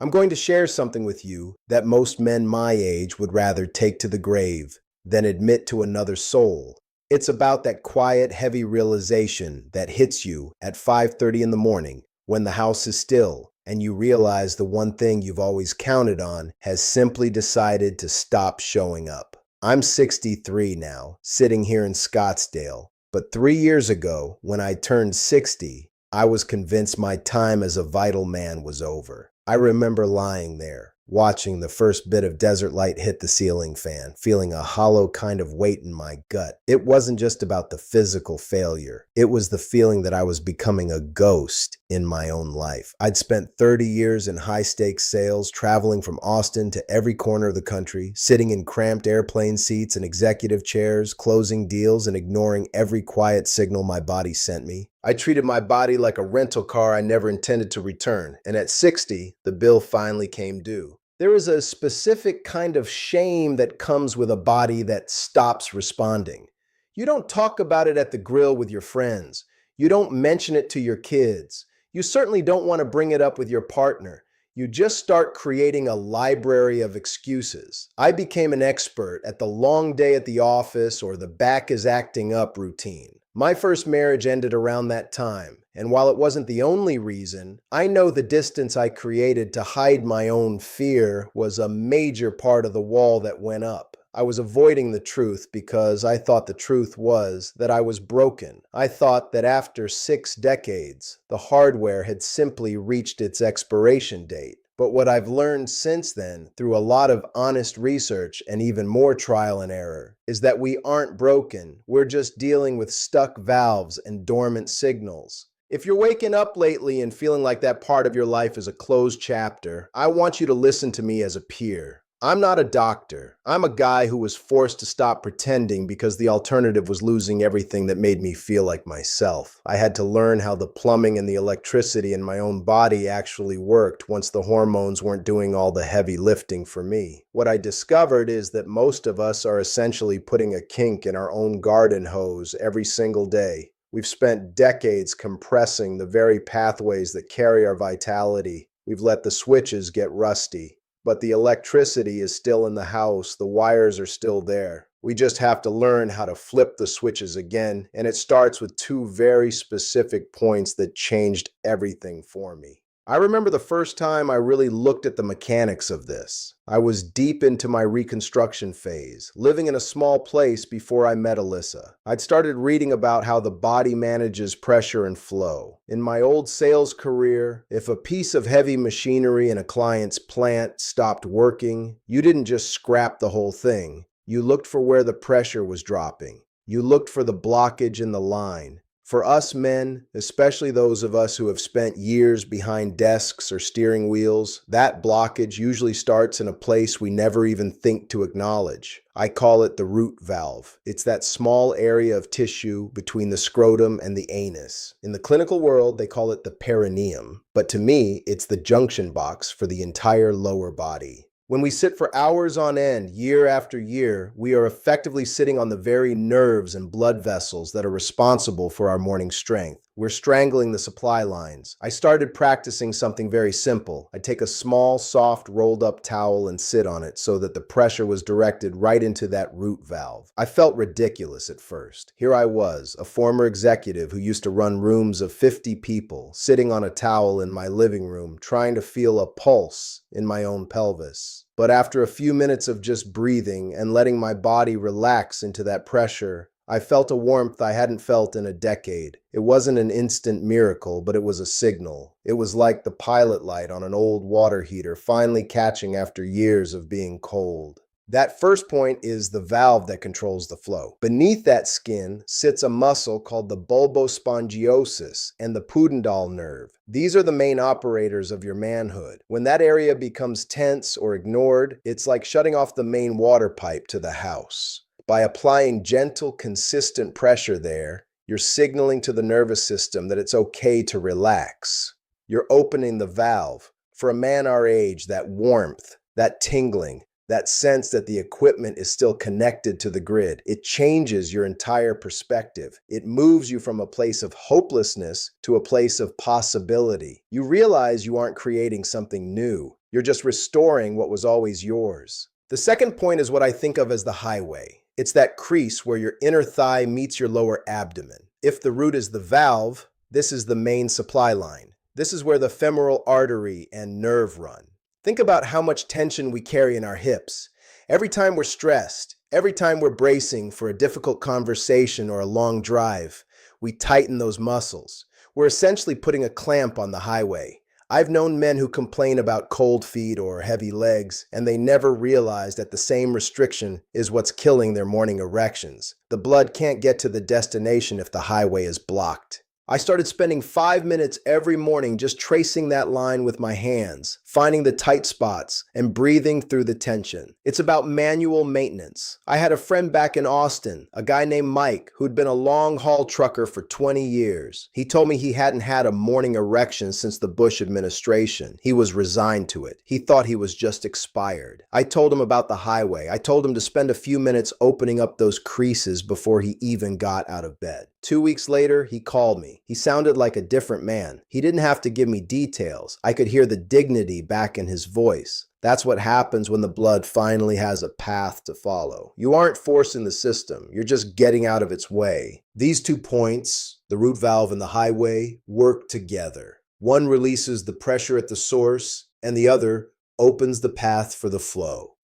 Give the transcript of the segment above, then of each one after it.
I'm going to share something with you that most men my age would rather take to the grave than admit to another soul. It's about that quiet, heavy realization that hits you at 5:30 in the morning when the house is still and you realize the one thing you've always counted on has simply decided to stop showing up. I'm 63 now, sitting here in Scottsdale, but 3 years ago, when I turned 60, I was convinced my time as a vital man was over. I remember lying there, watching the first bit of desert light hit the ceiling fan, feeling a hollow kind of weight in my gut. It wasn't just about the physical failure. It was the feeling that I was becoming a ghost in my own life. I'd spent 30 years in high-stakes sales, traveling from Austin to every corner of the country, sitting in cramped airplane seats and executive chairs, closing deals and ignoring every quiet signal my body sent me. I treated my body like a rental car I never intended to return, and at 60, the bill finally came due. There is a specific kind of shame that comes with a body that stops responding. You don't talk about it at the grill with your friends. You don't mention it to your kids. You certainly don't want to bring it up with your partner. You just start creating a library of excuses. I became an expert at the long day at the office or the back is acting up routine. My first marriage ended around that time, and while it wasn't the only reason, I know the distance I created to hide my own fear was a major part of the wall that went up. I was avoiding the truth because I thought the truth was that I was broken. I thought that after 6 decades, the hardware had simply reached its expiration date. But what I've learned since then, through a lot of honest research and even more trial and error, is that we aren't broken. We're just dealing with stuck valves and dormant signals. If you're waking up lately and feeling like that part of your life is a closed chapter, I want you to listen to me as a peer. I'm not a doctor. I'm a guy who was forced to stop pretending because the alternative was losing everything that made me feel like myself. I had to learn how the plumbing and the electricity in my own body actually worked once the hormones weren't doing all the heavy lifting for me. What I discovered is that most of us are essentially putting a kink in our own garden hose every single day. We've spent decades compressing the very pathways that carry our vitality. We've let the switches get rusty. But the electricity is still in the house, the wires are still there. We just have to learn how to flip the switches again, and it starts with 2 very specific points that changed everything for me. I remember the first time I really looked at the mechanics of this. I was deep into my reconstruction phase, living in a small place before I met Alyssa. I'd started reading about how the body manages pressure and flow. In my old sales career, if a piece of heavy machinery in a client's plant stopped working, you didn't just scrap the whole thing. You looked for where the pressure was dropping. You looked for the blockage in the line. For us men, especially those of us who have spent years behind desks or steering wheels, that blockage usually starts in a place we never even think to acknowledge. I call it the root valve. It's that small area of tissue between the scrotum and the anus. In the clinical world, they call it the perineum, but to me, it's the junction box for the entire lower body. When we sit for hours on end, year after year, we are effectively sitting on the very nerves and blood vessels that are responsible for our morning strength. We're strangling the supply lines. I started practicing something very simple. I'd take a small, soft, rolled-up towel and sit on it so that the pressure was directed right into that root valve. I felt ridiculous at first. Here I was, a former executive who used to run rooms of 50 people, sitting on a towel in my living room, trying to feel a pulse in my own pelvis. But after a few minutes of just breathing and letting my body relax into that pressure, I felt a warmth I hadn't felt in a decade. It wasn't an instant miracle, but it was a signal. It was like the pilot light on an old water heater finally catching after years of being cold. That first point is the valve that controls the flow. Beneath that skin sits a muscle called the bulbospongiosus and the pudendal nerve. These are the main operators of your manhood. When that area becomes tense or ignored, it's like shutting off the main water pipe to the house. By applying gentle, consistent pressure there, you're signaling to the nervous system that it's okay to relax. You're opening the valve. For a man our age, that warmth, that tingling, That sense that the equipment is still connected to the grid. It changes your entire perspective. It moves you from a place of hopelessness to a place of possibility. You realize you aren't creating something new. You're just restoring what was always yours. The second point is what I think of as the highway. It's that crease where your inner thigh meets your lower abdomen. If the root is the valve, this is the main supply line. This is where the femoral artery and nerve run. Think about how much tension we carry in our hips. Every time we're stressed, every time we're bracing for a difficult conversation or a long drive, we tighten those muscles. We're essentially putting a clamp on the highway. I've known men who complain about cold feet or heavy legs, and they never realize that the same restriction is what's killing their morning erections. The blood can't get to the destination if the highway is blocked. I started spending 5 minutes every morning just tracing that line with my hands, finding the tight spots, and breathing through the tension. It's about manual maintenance. I had a friend back in Austin, a guy named Mike, who'd been a long-haul trucker for 20 years. He told me he hadn't had a morning erection since the Bush administration. He was resigned to it. He thought he was just expired. I told him about the highway. I told him to spend a few minutes opening up those creases before he even got out of bed. 2 weeks later, he called me. He sounded like a different man. He didn't have to give me details. I could hear the dignity back in his voice. That's what happens when the blood finally has a path to follow. You aren't forcing the system. You're just getting out of its way. These 2 points, the root valve and the highway, work together. One releases the pressure at the source, and the other opens the path for the flow.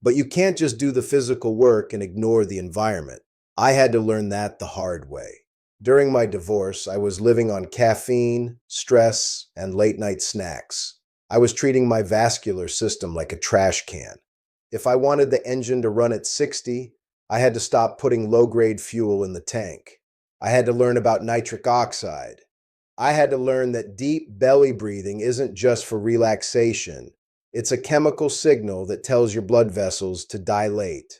But you can't just do the physical work and ignore the environment. I had to learn that the hard way. During my divorce, I was living on caffeine, stress, and late-night snacks. I was treating my vascular system like a trash can. If I wanted the engine to run at 60, I had to stop putting low-grade fuel in the tank. I had to learn about nitric oxide. I had to learn that deep belly breathing isn't just for relaxation. It's a chemical signal that tells your blood vessels to dilate.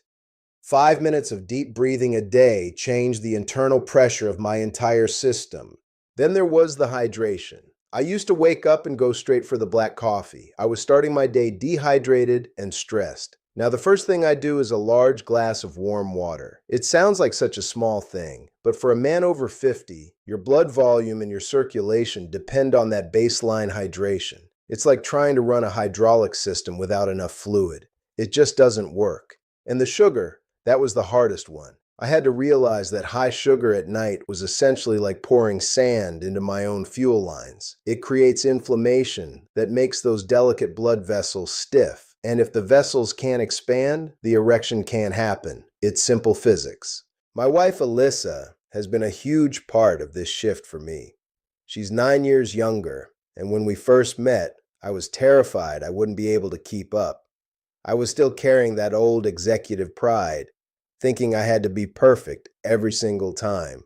5 minutes of deep breathing a day changed the internal pressure of my entire system. Then there was the hydration. I used to wake up and go straight for the black coffee. I was starting my day dehydrated and stressed. Now the first thing I do is a large glass of warm water. It sounds like such a small thing, but for a man over 50, your blood volume and your circulation depend on that baseline hydration. It's like trying to run a hydraulic system without enough fluid. It just doesn't work. And the sugar, that was the hardest one. I had to realize that high sugar at night was essentially like pouring sand into my own fuel lines. It creates inflammation that makes those delicate blood vessels stiff. And if the vessels can't expand, the erection can't happen. It's simple physics. My wife, Alyssa, has been a huge part of this shift for me. She's 9 years younger, and when we first met, I was terrified I wouldn't be able to keep up. I was still carrying that old executive pride, thinking I had to be perfect every single time.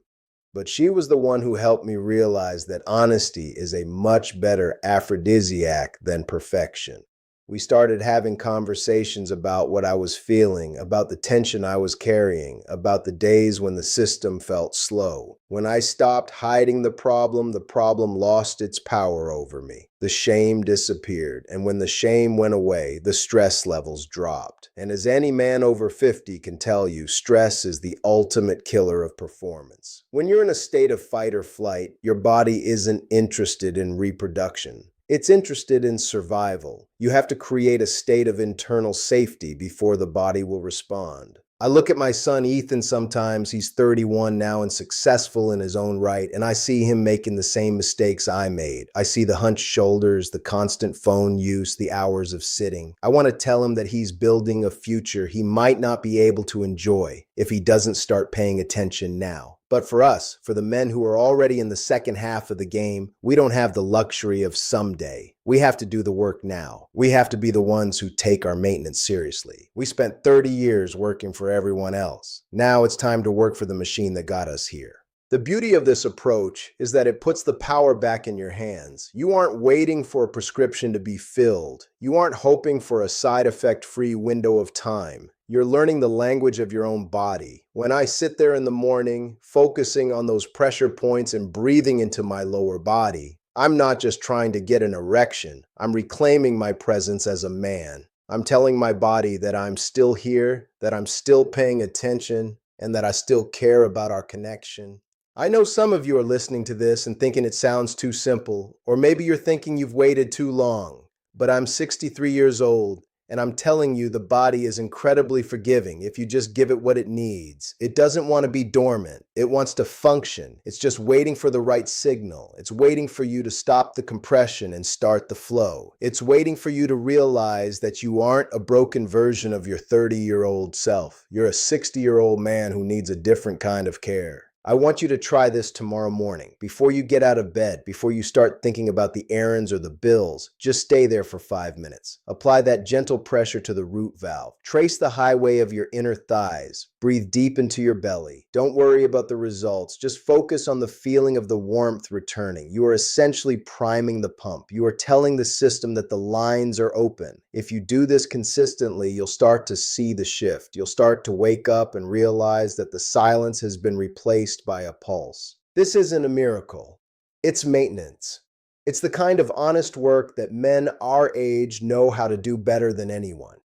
But she was the one who helped me realize that honesty is a much better aphrodisiac than perfection. We started having conversations about what I was feeling, about the tension I was carrying, about the days when the system felt slow. When I stopped hiding the problem lost its power over me. The shame disappeared, and when the shame went away, the stress levels dropped. And as any man over 50 can tell you, stress is the ultimate killer of performance. When you're in a state of fight or flight, your body isn't interested in reproduction. It's interested in survival. You have to create a state of internal safety before the body will respond. I look at my son Ethan sometimes. He's 31 now and successful in his own right, and I see him making the same mistakes I made. I see the hunched shoulders, the constant phone use, the hours of sitting. I want to tell him that he's building a future he might not be able to enjoy if he doesn't start paying attention now. But for us, for the men who are already in the second half of the game, we don't have the luxury of someday. We have to do the work now. We have to be the ones who take our maintenance seriously. We spent 30 years working for everyone else. Now it's time to work for the machine that got us here. The beauty of this approach is that it puts the power back in your hands. You aren't waiting for a prescription to be filled. You aren't hoping for a side effect-free window of time. You're learning the language of your own body. When I sit there in the morning, focusing on those pressure points and breathing into my lower body, I'm not just trying to get an erection. I'm reclaiming my presence as a man. I'm telling my body that I'm still here, that I'm still paying attention, and that I still care about our connection. I know some of you are listening to this and thinking it sounds too simple, or maybe you're thinking you've waited too long. But I'm 63 years old, and I'm telling you the body is incredibly forgiving if you just give it what it needs. It doesn't want to be dormant. It wants to function. It's just waiting for the right signal. It's waiting for you to stop the compression and start the flow. It's waiting for you to realize that you aren't a broken version of your 30-year-old self. You're a 60-year-old man who needs a different kind of care. I want you to try this tomorrow morning. Before you get out of bed, before you start thinking about the errands or the bills, just stay there for 5 minutes. Apply that gentle pressure to the root valve. Trace the highway of your inner thighs. Breathe deep into your belly. Don't worry about the results. Just focus on the feeling of the warmth returning. You are essentially priming the pump. You are telling the system that the lines are open. If you do this consistently, you'll start to see the shift. You'll start to wake up and realize that the silence has been replaced by a pulse. This isn't a miracle. It's maintenance. It's the kind of honest work that men our age know how to do better than anyone.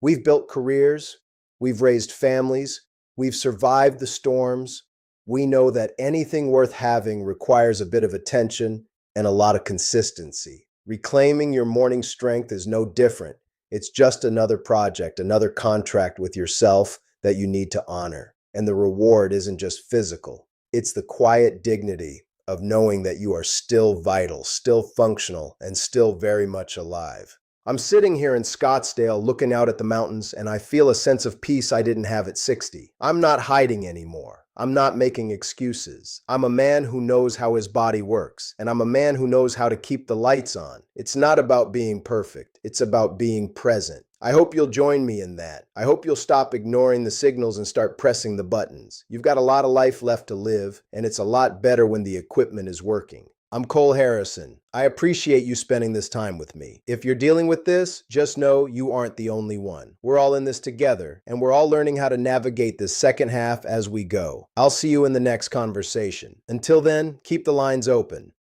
We've built careers, we've raised families, we've survived the storms. We know that anything worth having requires a bit of attention and a lot of consistency. Reclaiming your morning strength is no different. It's just another project, another contract with yourself that you need to honor. And the reward isn't just physical. It's the quiet dignity of knowing that you are still vital, still functional, and still very much alive. I'm sitting here in Scottsdale looking out at the mountains, and I feel a sense of peace I didn't have at 60. I'm not hiding anymore. I'm not making excuses. I'm a man who knows how his body works, and I'm a man who knows how to keep the lights on. It's not about being perfect. It's about being present. I hope you'll join me in that. I hope you'll stop ignoring the signals and start pressing the buttons. You've got a lot of life left to live, and it's a lot better when the equipment is working. I'm Cole Harrison. I appreciate you spending this time with me. If you're dealing with this, just know you aren't the only one. We're all in this together, and we're all learning how to navigate this second half as we go. I'll see you in the next conversation. Until then, keep the lines open.